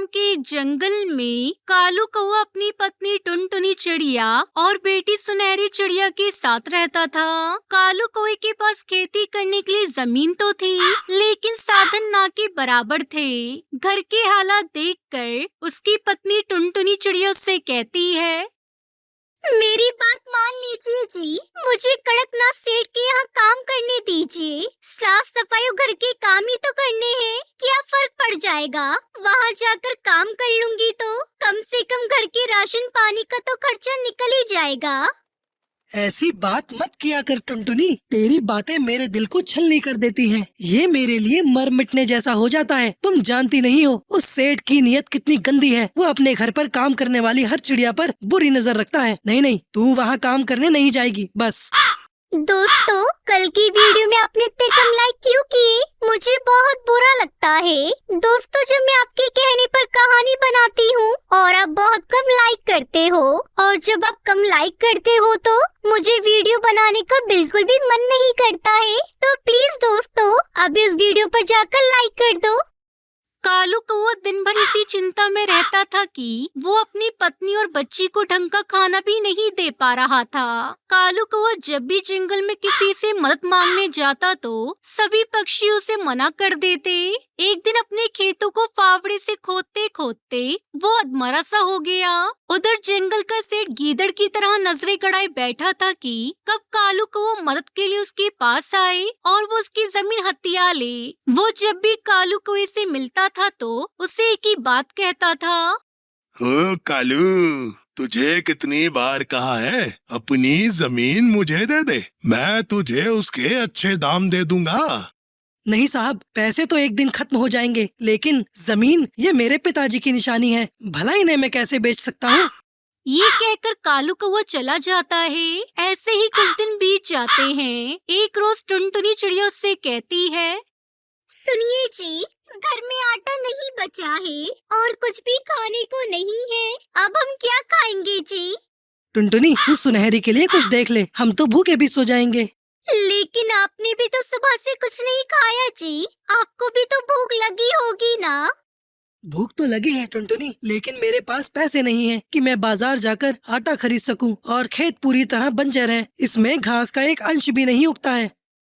के एक जंगल में कालू कौवा अपनी पत्नी टुनटुनी चिड़िया और बेटी सुनहरी चिड़िया के साथ रहता था। कालू कौवे के पास खेती करने के लिए जमीन तो थी, लेकिन साधन ना के बराबर थे। घर के हालात देखकर उसकी पत्नी टुनटुनी चिड़िया उससे कहती है, मेरी बात मान लीजिए जी, मुझे कड़कनाथ सेठ के यहाँ काम करने दीजिए। साफ सफाई और घर के काम ही तो करने हैं, क्या फर्क पड़ जाएगा? वहाँ जाकर काम कर लूंगी तो कम से कम घर के राशन पानी का तो खर्चा निकल ही जाएगा। ऐसी बात मत किया कर टुनटुनी, तेरी बातें मेरे दिल को छलनी कर देती हैं। ये मेरे लिए मर मिटने जैसा हो जाता है। तुम जानती नहीं हो उस सेठ की नीयत कितनी गंदी है। वो अपने घर पर काम करने वाली हर चिड़िया पर बुरी नजर रखता है। नहीं, तू वहाँ काम करने नहीं जाएगी बस। दोस्तों, कल की वीडियो में आपने इतने कम लाइक क्यों किए? मुझे बहुत बुरा लगता है। दोस्तों, जब मैं आपके कहने पर कहानी बनाती हूँ और आप बहुत कम लाइक करते हो, और जब आप कम लाइक करते हो तो मुझे वीडियो बनाने का बिल्कुल भी मन नहीं करता है। तो प्लीज दोस्तों, अब इस वीडियो पर जाकर लाइक कर दो। कालू कौवा दिन भर इसी चिंता में रहता था कि वो अपनी पत्नी और बच्ची को ढंग का खाना भी नहीं दे पा रहा था। कालू कौवा जब भी जंगल में किसी से मदद मांगने जाता तो सभी पक्षी उसे मना कर देते। एक दिन अपने खेतों को फावड़े से खोदते खोदते वो अधमरा सा हो गया। उधर जंगल का सेठ गीदड़ की तरह नजरें गड़ाए बैठा था कि कब कालू कौवा मदद के लिए उसके पास आए और वो उसकी जमीन हथिया ले। वो जब भी कालू कौवे से मिलता था तो उसे एक ही बात कहता था, ओ कालू, तुझे कितनी बार कहा है अपनी जमीन मुझे दे दे, मैं तुझे उसके अच्छे दाम दे दूंगा। नहीं साहब, पैसे तो एक दिन खत्म हो जाएंगे, लेकिन जमीन ये मेरे पिताजी की निशानी है, भला इन्हें मैं कैसे बेच सकता हूँ। ये कहकर कालू कौवा चला जाता है। ऐसे ही कुछ दिन बीत जाते हैं। एक रोज टुनटुनी चिड़िया उससे कहती है, सुनिए जी, घर में आटा नहीं बचा है और कुछ भी खाने को नहीं है। अब हम क्या खाएंगे जी? टुनटुनी, तू सुनहरी के लिए कुछ देख ले, हम तो भूखे भी सो जाएंगे। लेकिन आपने भी तो सुबह से कुछ नहीं खाया जी, आपको भी तो भूख लगी होगी ना? भूख तो लगी है टुनटुनी, लेकिन मेरे पास पैसे नहीं है कि मैं बाजार जाकर आटा खरीद सकूं, और खेत पूरी तरह बंजर है, इसमें घास का एक अंश भी नहीं उगता है।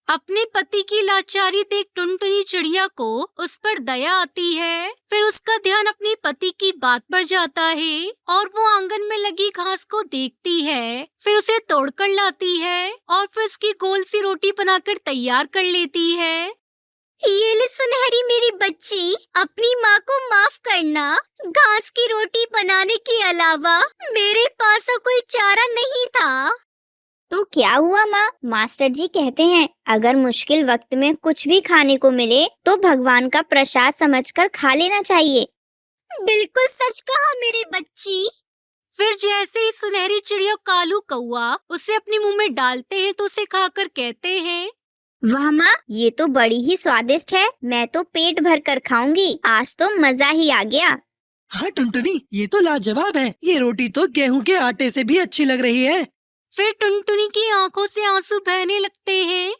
अपने पति की लाचारी देख टुनटुनी चिड़िया को उस पर दया आती है। फिर उसका ध्यान अपने पति की बात पर जाता है और वो आंगन में लगी घास को देखती है। फिर उसे तोड़कर लाती है और फिर उसकी गोल सी रोटी बनाकर तैयार कर लेती है। ये ले सुनहरी मेरी बच्ची, अपनी माँ को माफ करना। घास की रोटी बनाने के अलावा मेरे पास और कोई चारा नहीं था। तो क्या हुआ माँ? मास्टर जी कहते हैं अगर मुश्किल वक्त में कुछ भी खाने को मिले तो भगवान का प्रसाद समझकर खा लेना चाहिए। बिल्कुल सच कहा मेरी बच्ची। फिर जैसे ही सुनहरी चिड़िया कालू कौवा उसे अपने मुंह में डालते हैं तो उसे खाकर कहते हैं, वाह माँ, ये तो बड़ी ही स्वादिष्ट है, मैं तो पेट भर कर खाऊंगी, आज तो मजा ही आ गया। हाँ टुनटुनी, ये तो लाजवाब है, ये रोटी तो गेहूं के आटे से भी अच्छी लग रही है। फिर टुनटुनी की आंखों से आंसू बहने लगते हैं।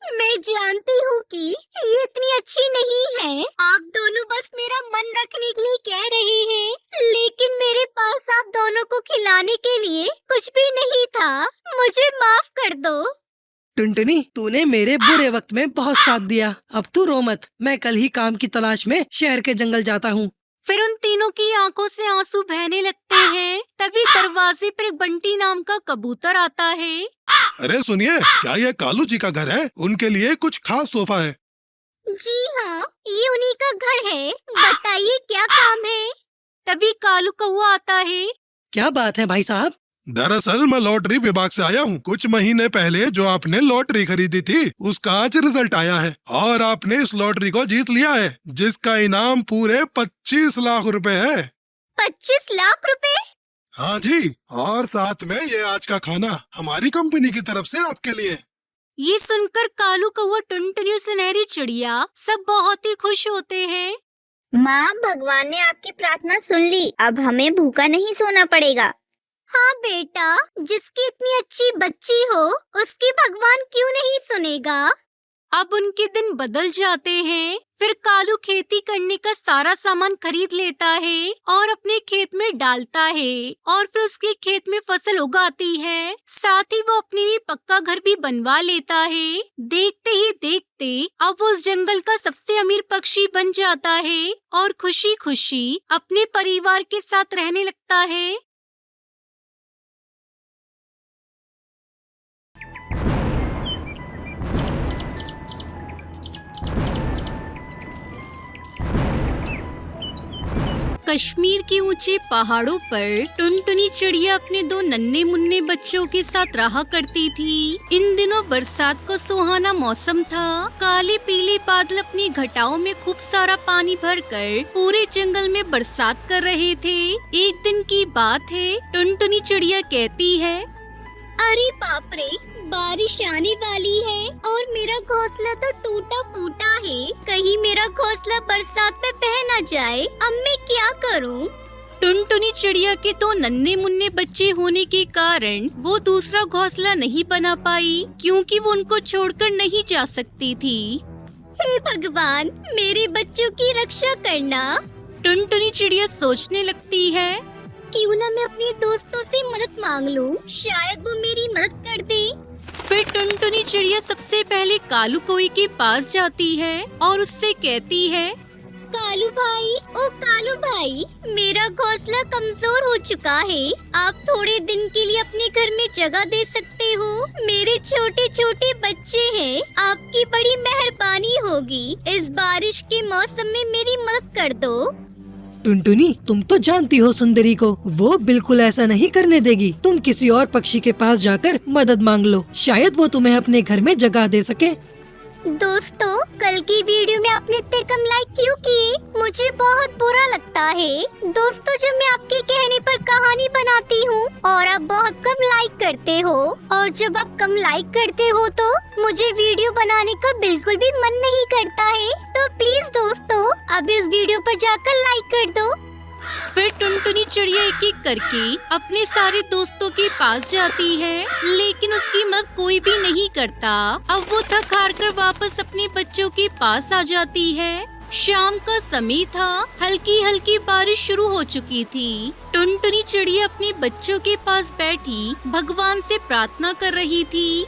मैं जानती हूँ कि ये इतनी अच्छी नहीं है, आप दोनों बस मेरा मन रखने के लिए कह रहे हैं, लेकिन मेरे पास आप दोनों को खिलाने के लिए कुछ भी नहीं था, मुझे माफ कर दो। टुनटुनी, तूने मेरे बुरे वक्त में बहुत साथ दिया, अब तू रो मत, मैं कल ही काम की तलाश में शहर के जंगल जाता हूँ। फिर उन तीनों की आंखों से आंसू बहने लगते हैं। तभी दरवाजे पर एक बंटी नाम का कबूतर आता है। अरे सुनिए, क्या ये कालू जी का घर है? उनके लिए कुछ खास तोहफा है। जी हाँ, ये उन्हीं का घर है, बताइए क्या काम है? तभी कालू कौवा आता है। क्या बात है भाई साहब? दरअसल मैं लॉटरी विभाग से आया हूँ। कुछ महीने पहले जो आपने लॉटरी खरीदी थी उसका आज रिजल्ट आया है और आपने इस लॉटरी को जीत लिया है, जिसका इनाम पूरे 25 लाख रुपए है। 25 लाख रुपए? हाँ जी, और साथ में ये आज का खाना हमारी कंपनी की तरफ से आपके लिए। ये सुनकर कालू कौवा, टुनटुनी, सुनहरी चिड़िया सब बहुत ही खुश होते हैं। माँ, भगवान ने आपकी प्रार्थना सुन ली, अब हमें भूखा नहीं सोना पड़ेगा। हाँ बेटा, जिसकी इतनी अच्छी बच्ची हो उसकी भगवान क्यों नहीं सुनेगा। अब उनके दिन बदल जाते हैं। फिर कालू खेती करने का सारा सामान खरीद लेता है और अपने खेत में डालता है और फिर उसके खेत में फसल उगाती है। साथ ही वो अपने लिए पक्का घर भी बनवा लेता है। देखते ही देखते अब वो उस जंगल का सबसे अमीर पक्षी बन जाता है और खुशी खुशी अपने परिवार के साथ रहने लगता है। कश्मीर के ऊंचे पहाड़ों पर टुनटुनी चिड़िया अपने 2 नन्हे मुन्ने बच्चों के साथ रहा करती थी। इन दिनों बरसात का सुहाना मौसम था। काले पीले बादल अपनी घटाओं में खूब सारा पानी भरकर पूरे जंगल में बरसात कर रहे थे। एक दिन की बात है, टुनटुनी चिड़िया कहती है, अरे बाप रे, बारिश आने वाली है और मेरा घोंसला तो टूटा फूटा है। कहीं मेरा घोंसला बरसात में बह न जाए। अब मैं क्या करूं? टुनटुनी चिड़िया के 2 नन्हे मुन्ने बच्चे होने के कारण वो दूसरा घोंसला नहीं बना पाई, क्योंकि वो उनको छोड़कर नहीं जा सकती थी। हे भगवान, मेरे बच्चों की रक्षा करना। टुनटुनी चिड़िया सोचने लगती है, क्यों ना मैं अपने दोस्तों से मदद मांग लूं, शायद वो मेरी मदद कर दे। फिर टुनटुनी चिड़िया सबसे पहले कालू कौवे के पास जाती है और उससे कहती है, कालू भाई, ओ कालू भाई, मेरा घोंसला कमजोर हो चुका है। आप थोड़े दिन के लिए अपने घर में जगह दे सकते हो। मेरे छोटे छोटे बच्चे हैं, आपकी बड़ी मेहरबानी होगी। इस बारिश के मौसम में मेरी मदद कर दो। टुनटुनी, तुम तो जानती हो सुंदरी को, वो बिल्कुल ऐसा नहीं करने देगी। तुम किसी और पक्षी के पास जाकर मदद मांग लो, शायद वो तुम्हें अपने घर में जगह दे सके। दोस्तों, कल की वीडियो में आपने इतने कम लाइक क्यों किए? मुझे बहुत बुरा लगता है। दोस्तों, जब मैं आपके कहने पर कहानी बनाती हूँ और आप बहुत कम लाइक करते हो, और जब आप कम लाइक करते हो तो मुझे वीडियो बनाने का बिल्कुल भी मन नहीं करता है। तो प्लीज दोस्तों, अब इस वीडियो पर जाकर लाइक कर दो। फिर टुनटुनी चिड़िया एक एक करके अपने सारे दोस्तों के पास जाती है, लेकिन उसकी मदद कोई भी नहीं करता। अब वो थक हार कर वापस अपने बच्चों के पास आ जाती है। शाम का समय था, हल्की हल्की बारिश शुरू हो चुकी थी। टुनटुनी चिड़िया अपने बच्चों के पास बैठी भगवान से प्रार्थना कर रही थी,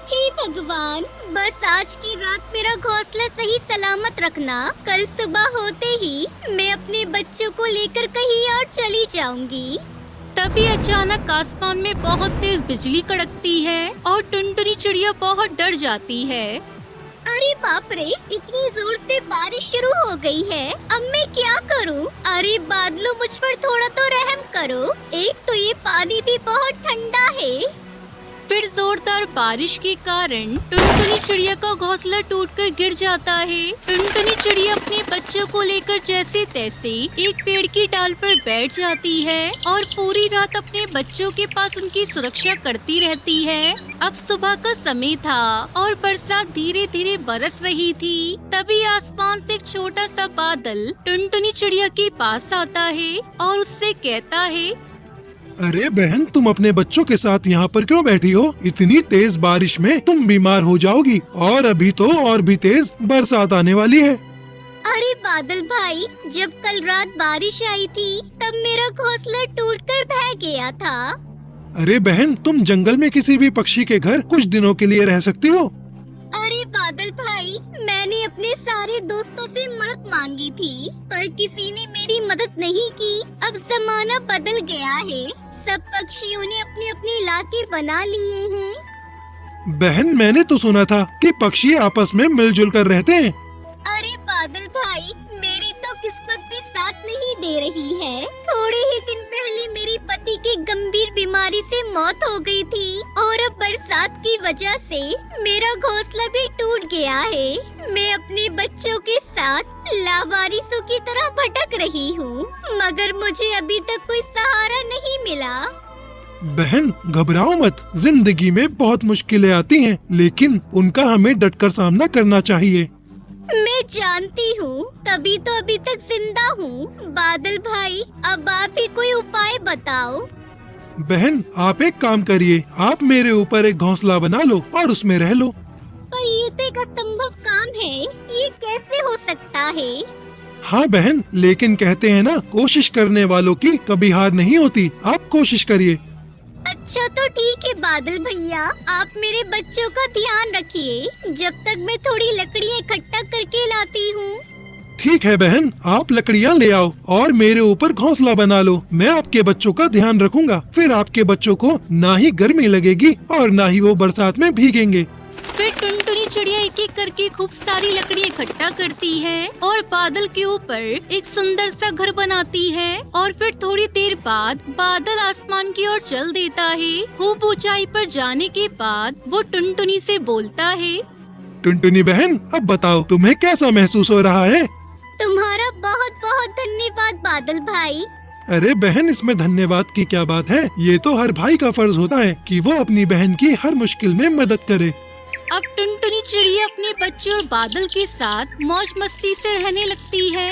हे भगवान, बस आज की रात मेरा घोंसला सही सलामत रखना। कल सुबह होते ही मैं अपने बच्चों को लेकर कहीं और चली जाऊंगी। तभी अचानक आसमान में बहुत तेज बिजली कड़कती है और टुनटुनी चिड़िया बहुत डर जाती है। अरे बाप रे, इतनी जोर से बारिश शुरू हो गई है। अब मैं क्या करूं? अरे बादलों, मुझ पर थोड़ा तो रहम करो। एक तो ये पानी भी बहुत ठंडा है। फिर जोरदार बारिश के कारण टुनटुनी चिड़िया का घोंसला टूटकर गिर जाता है। टुनटुनी चिड़िया अपने बच्चों को लेकर जैसे तैसे एक पेड़ की डाल पर बैठ जाती है और पूरी रात अपने बच्चों के पास उनकी सुरक्षा करती रहती है। अब सुबह का समय था और बरसात धीरे धीरे बरस रही थी। तभी आसमान से एक छोटा सा बादल टुनटुनी चिड़िया के पास आता है और उससे कहता है, अरे बहन, तुम अपने बच्चों के साथ यहाँ पर क्यों बैठी हो? इतनी तेज बारिश में तुम बीमार हो जाओगी और अभी तो और भी तेज बरसात आने वाली है। अरे बादल भाई, जब कल रात बारिश आई थी तब मेरा घोंसला टूटकर बह गया था। अरे बहन, तुम जंगल में किसी भी पक्षी के घर कुछ दिनों के लिए रह सकती हो। अरे बादल भाई, मैंने अपने सारे दोस्तों से मदद मांगी थी, पर किसी ने मेरी मदद नहीं की। अब जमाना बदल गया है, सब पक्षियों ने अपने अपने इलाके बना लिए हैं। बहन, मैंने तो सुना था कि पक्षी आपस में मिलजुल कर रहते हैं। अरे बादल भाई, मेरी तो किस्मत भी साथ नहीं दे रही है। थोड़े ही दिन पहले मेरे पति की गंभीर बीमारी से मौत हो गई थी और अब बरसात की वजह से मेरा घोंसला भी टूट गया है। मैं अपने बच्चों के साथ लावारिसों की तरह भटक रही हूँ, मगर मुझे अभी तक कोई सहारा नहीं मिला। बहन, घबराओ मत। जिंदगी में बहुत मुश्किलें आती हैं, लेकिन उनका हमें डटकर सामना करना चाहिए। मैं जानती हूँ, तभी तो अभी तक जिंदा हूँ। बादल भाई, अब आप ही कोई उपाय बताओ। बहन, आप एक काम करिए, आप मेरे ऊपर एक घोंसला बना लो और उसमें रह लो। पर ये तो एक असंभव काम है, ये कैसे हो सकता है? हाँ बहन, लेकिन कहते हैं ना, कोशिश करने वालों की कभी हार नहीं होती। आप कोशिश करिए। अच्छा तो ठीक है बादल भैया, आप मेरे बच्चों का ध्यान रखिए जब तक मैं थोड़ी लकड़ियाँ इकट्ठा करके लाती हूँ। ठीक है बहन, आप लकड़ियाँ ले आओ और मेरे ऊपर घोंसला बना लो। मैं आपके बच्चों का ध्यान रखूंगा। फिर आपके बच्चों को ना ही गर्मी लगेगी और ना ही वो बरसात में भीगेंगे। फिर टुनटुनी चिड़िया एक एक करके खूब सारी लकड़ी इकट्ठा करती है और बादल के ऊपर एक सुंदर सा घर बनाती है। और फिर थोड़ी देर बाद बादल आसमान की ओर चल देता है। खूब ऊंचाई पर जाने के बाद वो टुनटुनी से बोलता है, टुनटुनी बहन, अब बताओ तुम्हें कैसा महसूस हो रहा है? तुम्हारा बहुत बहुत धन्यवाद बादल भाई। अरे बहन, इसमें धन्यवाद की क्या बात है? ये तो हर भाई का फर्ज होता है कि वो अपनी बहन की हर मुश्किल में मदद करे। अब टुनटुनी चिड़िया अपने बच्चों और बादल के साथ मौज मस्ती से रहने लगती है।